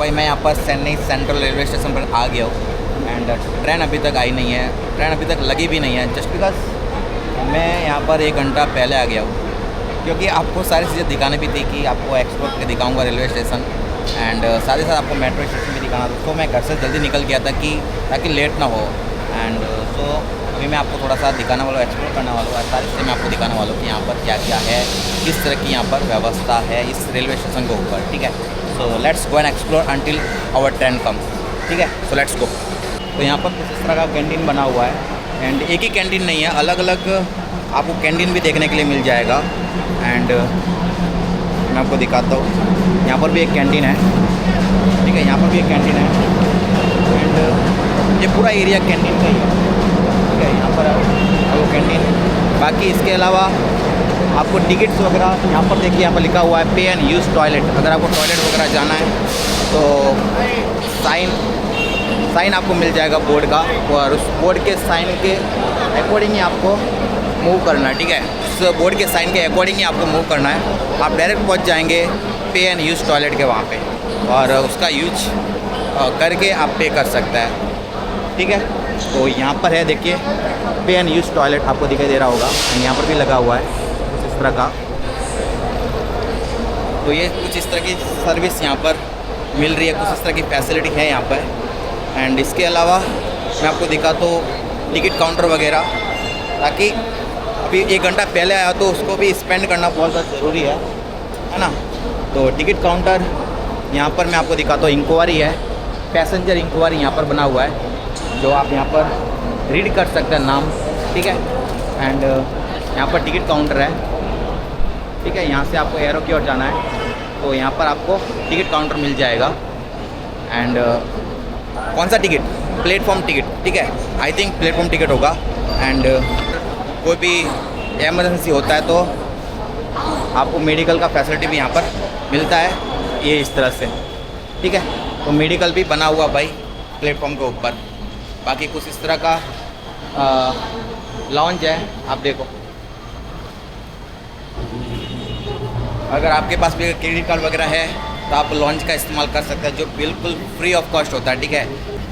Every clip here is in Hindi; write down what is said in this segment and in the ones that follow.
भाई मैं यहाँ पर चेन्नई सेंट्रल रेलवे स्टेशन पर आ गया हूँ एंड ट्रेन अभी तक आई नहीं है, ट्रेन अभी तक लगी भी नहीं है। जस्ट बिकॉज मैं यहाँ पर 1 घंटा पहले आ गया हूँ, क्योंकि आपको सारी चीज़ें दिखाने भी थी कि आपको एक्सप्लोर करके दिखाऊँगा रेलवे स्टेशन एंड साथ ही साथ आपको मेट्रो स्टेशन भी दिखाना था। तो मैं घर से जल्दी निकल गया था कि ताकि लेट ना हो एंड सो अभी मैं आपको थोड़ा सा दिखाने वाला हूँ, एक्सप्लोर करने वाला हूँ। सारी चीज़ें मैं आपको दिखाने वाला हूँ कि यहाँ पर क्या क्या है, किस तरह की यहाँ पर व्यवस्था है इस रेलवे स्टेशन के ऊपर। ठीक है, so let's go and explore until our train come. ठीक है, सो लेट्स गो। तो यहाँ पर कुछ इस तरह का कैंटीन बना हुआ है एंड एक ही कैंटीन नहीं है, अलग अलग आपको कैंटीन भी देखने के लिए मिल जाएगा एंड मैं आपको दिखाता हूँ। यहाँ पर भी एक कैंटीन है, ठीक है, यहाँ पर भी एक कैंटीन है एंड ये पूरा एरिया कैंटीन का ही है। ठीक है, यहाँ पर वो कैंटीन। बाकी इसके अलावा आपको टिकट्स वगैरह यहाँ पर देखिए, यहाँ पर लिखा हुआ है पे एंड यूज़ टॉयलेट। अगर आपको टॉयलेट वगैरह जाना है तो साइन आपको मिल जाएगा बोर्ड का, और उस बोर्ड के साइन के अकॉर्डिंग ही आपको मूव करना है। ठीक है, उस बोर्ड के साइन के अकॉर्डिंग ही आपको मूव करना है। आप डायरेक्ट पहुँच जाएंगे पे एंड यूज़ टॉयलेट के वहाँ पे, और उसका यूज करके आप पे कर सकते हैं। ठीक है, तो यहाँ पर है देखिए पे एंड यूज़ टॉयलेट, आपको दिखाई दे रहा होगा, यहाँ पर भी लगा हुआ है कुछ इस तरह का। तो ये कुछ इस तरह की सर्विस यहाँ पर मिल रही है, कुछ इस तरह की फैसिलिटी है यहाँ पर। एंड इसके अलावा मैं आपको दिखा तो टिकट काउंटर वगैरह, ताकि अभी 1 घंटा पहले आया तो उसको भी स्पेंड करना बहुत ज़्यादा ज़रूरी है ना। तो टिकट काउंटर यहाँ पर मैं आपको दिखाता हूँ। इंक्वायरी है, पैसेंजर इंक्वायरी यहाँ पर बना हुआ है, जो आप यहाँ पर रीड कर सकते हैं नाम। ठीक है, एंड यहाँ पर टिकट काउंटर है। ठीक है, यहाँ से आपको एरो की ओर जाना है तो यहाँ पर आपको टिकट काउंटर मिल जाएगा। एंड कौन सा टिकट? Platform ticket. ठीक है, आई थिंक प्लेटफॉर्म टिकट होगा। एंड कोई भी एमरजेंसी होता है तो आपको मेडिकल का फैसिलिटी भी यहाँ पर मिलता है, ये इस तरह से। ठीक है, तो मेडिकल भी बना हुआ भाई प्लेटफॉर्म के ऊपर। बाकी कुछ इस तरह का लॉन्च है, आप देखो। अगर आपके पास भी क्रेडिट कार्ड वगैरह है तो आप लॉन्च का इस्तेमाल कर सकते हैं, जो बिल्कुल फ्री ऑफ कॉस्ट होता है। ठीक है,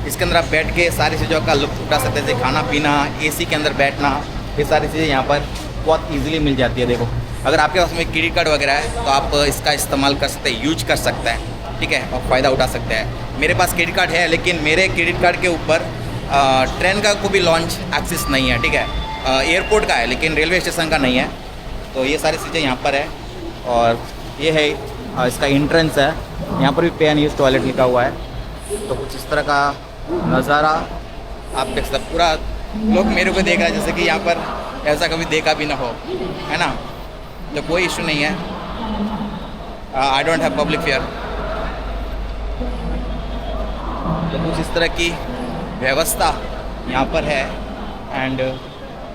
इसके अंदर आप बैठ के सारी चीज़ों का लुत्फ़ उठा सकते हैं, जैसे खाना पीना, एसी के अंदर बैठना, ये सारी चीज़ें यहाँ पर बहुत ईजिली मिल जाती है। देखो, अगर आपके पास में क्रेडिट कार्ड वगैरह है तो आप इसका इस्तेमाल कर सकते हैं, यूज कर सकते हैं। ठीक है, और फ़ायदा उठा सकते हैं। मेरे पास क्रेडिट कार्ड है, लेकिन मेरे क्रेडिट कार्ड के ऊपर ट्रेन का कोई भी लॉन्च एक्सेस नहीं है। ठीक है, एयरपोर्ट का है लेकिन रेलवे स्टेशन का नहीं है। तो ये सारी चीज़ें यहाँ पर है, और ये है इसका एंट्रेंस है। यहाँ पर भी पे एंड यूज़ टॉयलेट लिखा हुआ है। तो कुछ इस तरह का नज़ारा आप देख सकते। पूरा लोग मेरे को देख रहे हैं जैसे कि यहाँ पर ऐसा कभी देखा भी ना हो, है ना। तो कोई इशू नहीं है, I don't have public fair. तो कुछ इस तरह की व्यवस्था यहाँ पर है। एंड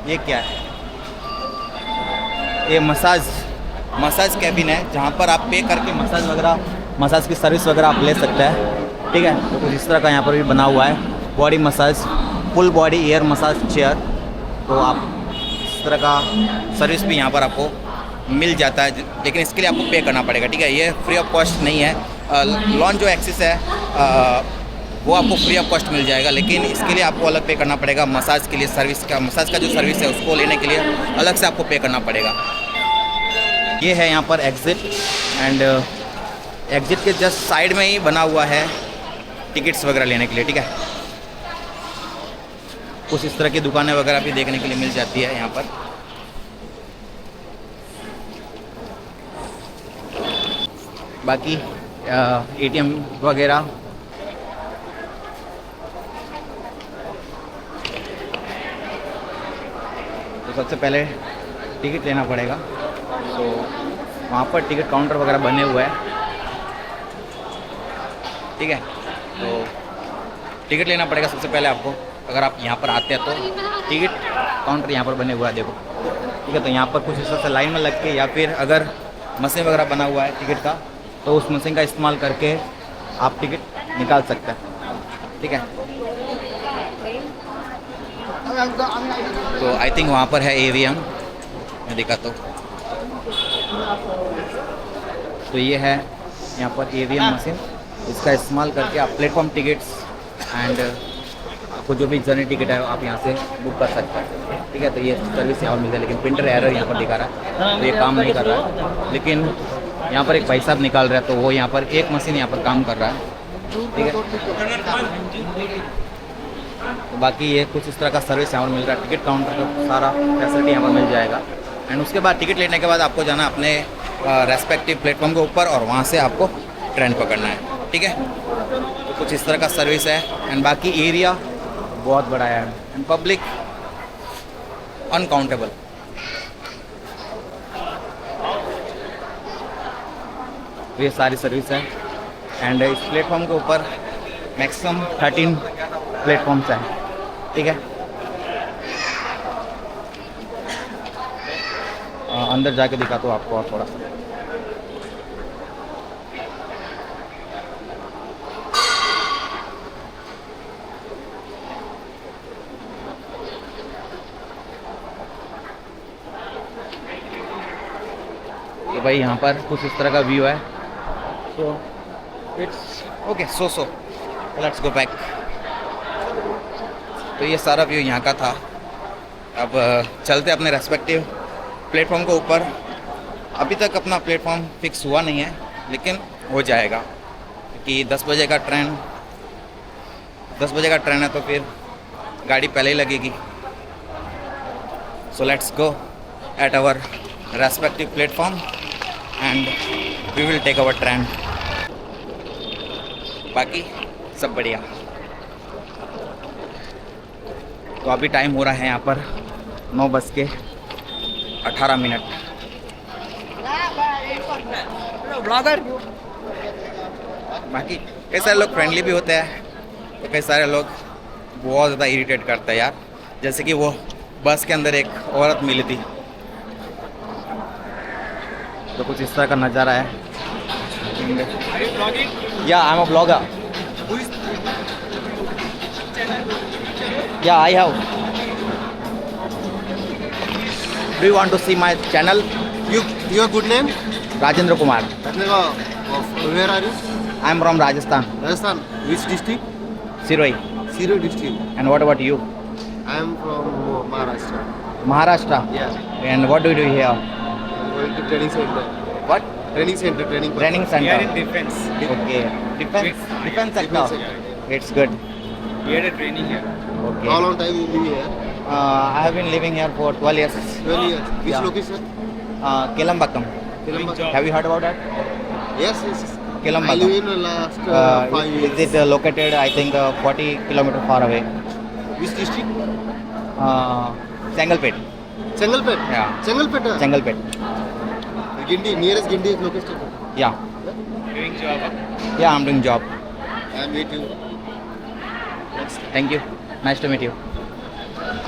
ये क्या है? ये मसाज कैबिन है, जहाँ पर आप पे करके मसाज की सर्विस वगैरह आप ले सकते हैं। ठीक है, तो कुछ इस तरह का यहाँ पर भी बना हुआ है। Body massage, full body air massage chair. तो आप इस तरह का सर्विस भी यहाँ पर आपको मिल जाता है, लेकिन इसके लिए आपको पे करना पड़ेगा। ठीक है, ये फ्री ऑफ कॉस्ट नहीं है। लॉन्च जो एक्सेस है वो आपको फ्री ऑफ कॉस्ट मिल जाएगा, लेकिन इसके लिए आपको अलग पे करना पड़ेगा। मसाज के लिए मसाज का जो सर्विस है उसको लेने के लिए अलग से आपको पे करना पड़ेगा। ये है यहाँ पर एग्ज़िट, एंड एग्ज़िट के जस्ट साइड में ही बना हुआ है टिकट्स वगैरह लेने के लिए। ठीक है, कुछ इस तरह की दुकानें वगैरह भी देखने के लिए मिल जाती है यहाँ पर। बाकी ATM वगैरह तो सबसे पहले टिकट लेना पड़ेगा। तो वहाँ पर टिकट काउंटर वगैरह बने हुए हैं। ठीक है, तो टिकट लेना पड़ेगा सबसे पहले आपको। अगर आप यहाँ पर आते हैं तो टिकट काउंटर यहाँ पर बने हुआ है, देखो। ठीक है, तो यहाँ पर कुछ हिस्से से लाइन में लग के, या फिर अगर मशीन वगैरह बना हुआ है टिकट का, तो उस मशीन का इस्तेमाल करके आप टिकट निकाल सकते हैं। ठीक है, तो आई थिंक वहाँ पर है AVM, मैं दिखाता हूँ। तो ये है यहाँ पर AVM मशीन। इसका इस्तेमाल करके आप प्लेटफॉर्म टिकट्स एंड आपको जो भी जर्नी टिकट है आप यहाँ से बुक कर सकते हैं, ठीक है। तो ये सर्विस यहाँ मिलता है, लेकिन प्रिंटर एरर यहाँ पर दिखा रहा है, तो ये काम नहीं कर रहा है। लेकिन यहाँ पर एक भाई साहब निकाल रहा है, तो वो यहाँ पर एक मशीन यहाँ पर काम कर रहा है, ठीक है। तो बाकी ये कुछ इस तरह का सर्विस यहाँ पर मिल रहा है। टिकट काउंटर का सारा फैसिलिटी यहाँ पर मिल जाएगा। एंड उसके बाद टिकट लेने के बाद आपको जाना अपने रेस्पेक्टिव प्लेटफॉर्म के ऊपर और वहाँ से आपको ट्रेन पकड़ना है, ठीक है। तो कुछ इस तरह का सर्विस है। एंड बाकी एरिया बहुत बड़ा है एंड पब्लिक अनकाउंटेबल। तो ये सारी सर्विस है। एंड इस प्लेटफॉर्म के ऊपर मैक्सिमम 13 प्लेटफॉर्म्स हैं, ठीक है। अंदर जाके दिखा तो आपको और थोड़ा सा। तो भाई यहाँ पर कुछ इस तरह का व्यू है। So it's okay, so let's go back. तो ये सारा व्यू यहाँ का था। अब चलते अपने रेस्पेक्टिव प्लेटफॉर्म के ऊपर। अभी तक अपना प्लेटफॉर्म फिक्स हुआ नहीं है, लेकिन हो जाएगा कि 10 बजे का ट्रेन है, तो फिर गाड़ी पहले ही लगेगी। So let's go at our respective platform and we will take our train. बाकी सब बढ़िया। तो अभी टाइम हो रहा है यहाँ पर 9:18। ब्लॉगर। बाकी कई सारे लोग फ्रेंडली भी होते हैं, तो कई सारे लोग बहुत ज़्यादा इरिटेट करते हैं यार। जैसे कि वो बस के अंदर एक औरत मिली थी। तो कुछ इस तरह का नज़ारा है। या आई एम अ ब्लॉगर। या I have. Do you want to see my channel? Your good name? Rajendra Kumar. Where are you? I am from Rajasthan, Rajasthan. Which district? Siroi. Siro district. And what about you? I am from Maharashtra. Maharashtra. Yeah. And what do you do here? I'm going to training center. What? Training center. Training center. We are in defense. Okay. Defense sector. Defense sector. It's good. We had a training here. Okay. How long time you live here? I have been living here for 12 years. 12 years. Which Yeah. location? Kelambakam. Telangana. job. Have you heard about that? Yes, yes. Kelambakam. I live in last 5 years. Is it located, I think, 40 kilometers far away? Which district? Chengalpet. Chengalpet. Yeah. Chengalpet. Chengalpet. Gindi. Nearest Gindi location. Yeah. Doing job. Yeah, I'm doing job. I meet you. Thank you, nice to meet you.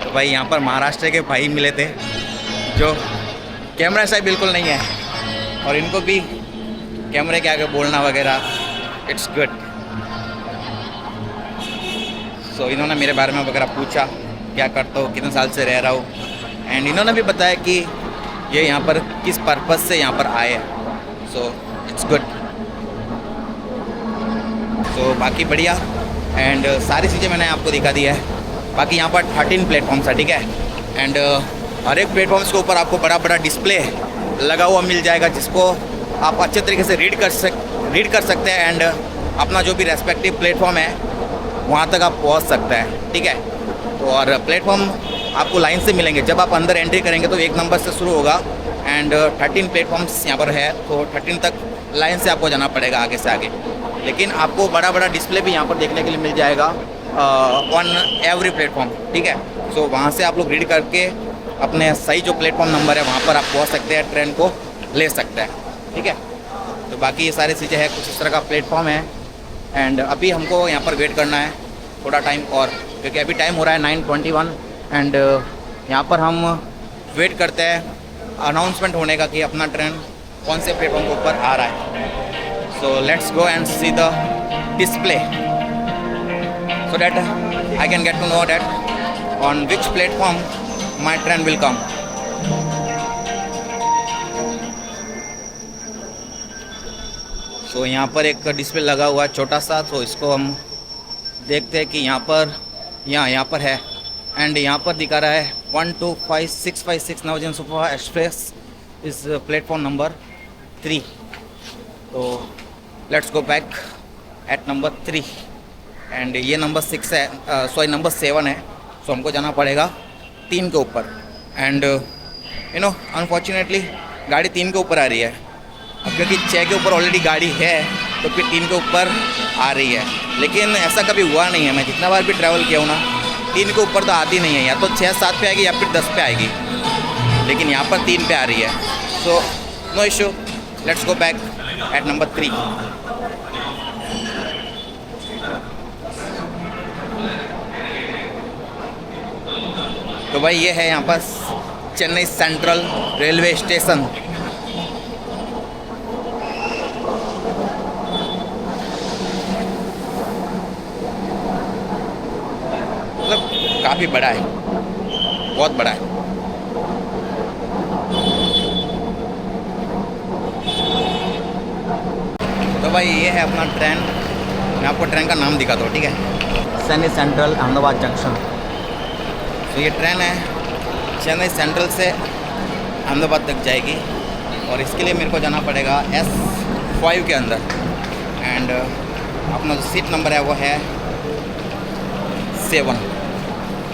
तो भाई यहाँ पर महाराष्ट्र के भाई मिले थे जो कैमरा शायद बिल्कुल नहीं है, और इनको भी कैमरे के आगे बोलना वगैरह इट्स गुड। सो इन्होंने मेरे बारे में वगैरह पूछा, क्या करता हूँ, कितने साल से रह रहा हूँ, एंड इन्होंने भी बताया कि ये यहाँ पर किस पर्पज़ से यहाँ पर आए हैं। So it's good. सो बाकी बढ़िया। एंड सारी चीज़ें मैंने आपको दिखा दी है। बाकी यहाँ पर 13 प्लेटफॉर्म्स है, ठीक है। एंड हर एक प्लेटफॉर्म्स के ऊपर आपको बड़ा बड़ा डिस्प्ले लगा हुआ मिल जाएगा, जिसको आप अच्छे तरीके से रीड कर सकते हैं। एंड अपना जो भी रेस्पेक्टिव प्लेटफॉर्म है वहाँ तक आप पहुँच सकते हैं, ठीक है। तो और प्लेटफॉर्म आपको लाइन से मिलेंगे। जब आप अंदर एंट्री करेंगे तो 1 नंबर से शुरू होगा एंड 13 प्लेटफॉर्म्स यहाँ पर है, तो 13 तक लाइन से आपको जाना पड़ेगा आगे से आगे। लेकिन आपको बड़ा बड़ा डिस्प्ले भी यहाँ पर देखने के लिए मिल जाएगा ऑन एवरी प्लेटफॉर्म, ठीक है। सो वहाँ से आप लोग रीड करके अपने सही जो प्लेटफॉर्म नंबर है वहाँ पर आप पहुँच सकते हैं, ट्रेन को ले सकते हैं, ठीक है। तो बाकी ये सारी चीज़ें हैं, कुछ इस तरह का प्लेटफॉर्म है। एंड अभी हमको यहाँ पर वेट करना है थोड़ा टाइम और, क्योंकि अभी टाइम हो रहा है 9:21 एंड यहाँ पर हम वेट करते हैं अनाउंसमेंट होने का कि अपना ट्रेन कौन से प्लेटफॉर्म के ऊपर आ रहा है। So let's go and see the display so that I can get to know that on which platform my train will come. सो यहाँ पर एक डिस्प्ले लगा हुआ है छोटा सा, तो इसको हम देखते हैं कि यहाँ पर है। एंड यहाँ पर दिखा रहा है 125656 नवजीवन सुपरफास्ट एक्सप्रेस इस प्लेटफॉर्म नंबर 3। तो let's go back at number 3 and ये नंबर 6 है, सॉरी नंबर 7 है। सो हमको जाना पड़ेगा 3 के ऊपर। एंड यू नो अनफॉर्चुनेटली गाड़ी 3 के ऊपर आ रही है। अब क्योंकि 6 के ऊपर ऑलरेडी गाड़ी है तो फिर 3 के ऊपर आ रही है, लेकिन ऐसा कभी हुआ नहीं है। मैं जितना बार भी ट्रैवल किया हूँ ना, 3 के ऊपर तो आती नहीं है, या तो 6-7 पे आएगी या फिर 10 पे आएगी, लेकिन यहाँ पर 3 पे आ रही है। So no issue, let's go back at number 3। तो भाई ये है यहाँ पर चेन्नई सेंट्रल रेलवे स्टेशन। मतलब काफ़ी बड़ा है, बहुत बड़ा है। तो भाई ये है अपना ट्रेन। मैं आपको ट्रेन का नाम दिखाता हूँ, ठीक है। Chennai central Ahmedabad junction. तो ये ट्रेन है चेन्नई सेंट्रल से अहमदाबाद तक जाएगी, और इसके लिए मेरे को जाना पड़ेगा S5 के अंदर। एंड अपना जो सीट नंबर है वो है 7।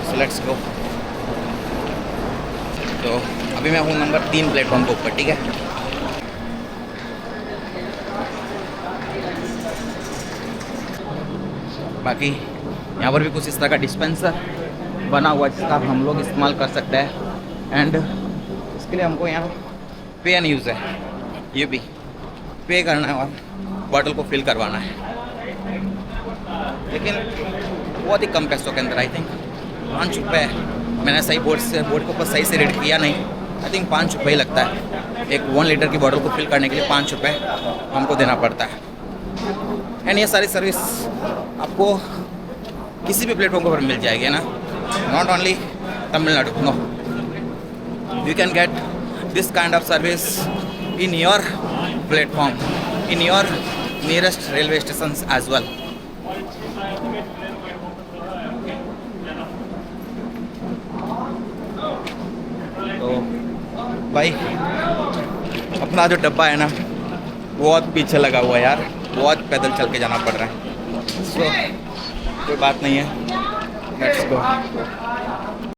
सो लेट्स गो। तो अभी मैं हूँ नंबर 3 प्लेटफॉर्म के ऊपर, ठीक है। बाकी यहाँ पर भी कुछ इस तरह का डिस्पेंसर बना हुआ है जिसका हम लोग इस्तेमाल कर सकते हैं। एंड इसके लिए हमको यहाँ पे एंड यूज़ है, ये भी पे करना है और बॉटल को फिल करवाना है, लेकिन बहुत ही कम पैसों के अंदर। आई थिंक 5 रुपये। मैंने सही बोर्ड के ऊपर सही से रेट किया नहीं, आई थिंक 5 रुपये ही लगता है। एक 1 लीटर की बॉटल को फिल करने के लिए 5 रुपये हमको देना पड़ता है। एंड ये सारी सर्विस आपको किसी भी प्लेटफॉर्म पर मिल जाएगी ना, not only Tamil Nadu, no, you can get this kind of service in your platform, in your nearest railway station as well. तो भाई अपना जो डब्बा है ना बहुत पीछे लगा हुआ है यार, बहुत पैदल चल के जाना पड़ रहा है। सो कोई बात नहीं है, लेट्स गो।